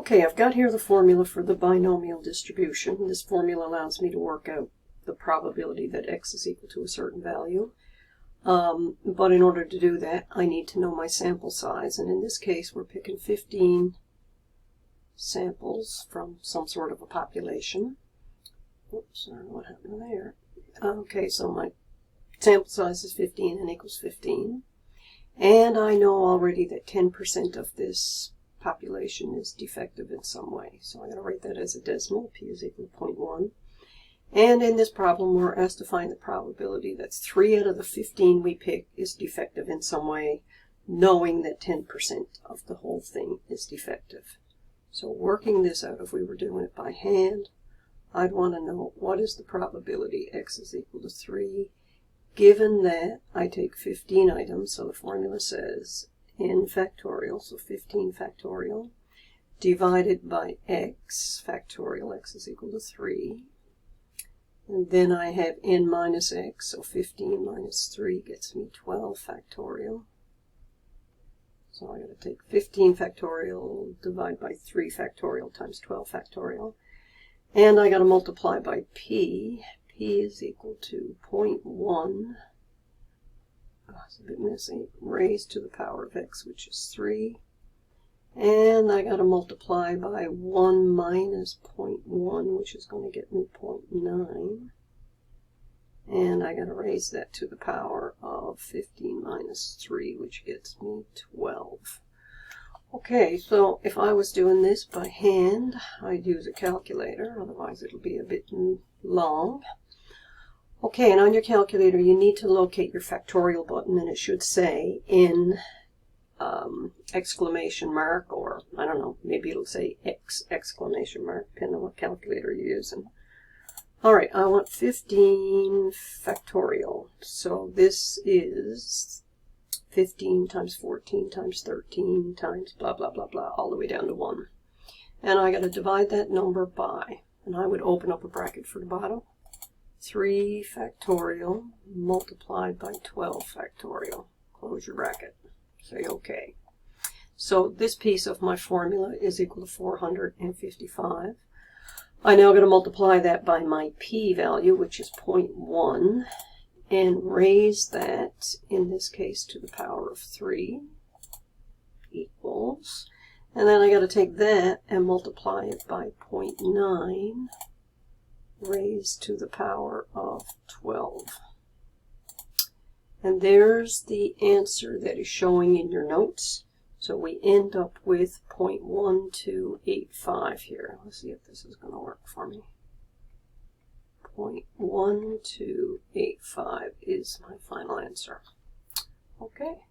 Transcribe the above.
Okay, I've got here the formula for the binomial distribution. This formula allows me to work out the probability that x is equal to a certain value. But in order to do that, I need to know my sample size. And in this case, we're picking 15 samples from some sort of a population. Oops, I don't know what happened there. Okay, so my sample size is 15, n equals 15. And I know already that 10% of this population is defective in some way. So I'm going to write that as a decimal, p is equal to 0.1. And in this problem, we're asked to find the probability that 3 out of the 15 we pick is defective in some way, knowing that 10% of the whole thing is defective. So working this out, if we were doing it by hand, I'd want to know what is the probability x is equal to 3, given that I take 15 items, so the formula says n factorial, so 15 factorial, divided by x factorial, x is equal to 3. And then I have n minus x, so 15 minus 3 gets me 12 factorial. So I got to take 15 factorial, divide by 3 factorial times 12 factorial. And I got to multiply by p. P is equal to 0.1, it's a bit messy, raised to the power of x, which is 3. And I got to multiply by 1 minus 0.1, which is going to get me 0.9. And I got to raise that to the power of 15 minus 3, which gets me 12. Okay, so if I was doing this by hand, I'd use a calculator, otherwise it'll be a bit long. Okay, and on your calculator you need to locate your factorial button, and it should say in exclamation mark, or I don't know, maybe it'll say X exclamation mark, depending on what calculator you're using. Alright, I want 15 factorial, so this is 15 times 14 times 13 times blah blah blah blah, all the way down to 1. And I got to divide that number by, and I would open up a bracket for the bottom, 3 factorial multiplied by 12 factorial. Close your bracket. Say OK. So this piece of my formula is equal to 455. I now got to multiply that by my p-value, which is 0.1, and raise that, in this case, to the power of 3 equals. And then I got to take that and multiply it by 0.9 raised to the power of 12. And there's the answer that is showing in your notes. So we end up with 0.1285 here. Let's see if this is going to work for me. 0.1285 is my final answer. Okay.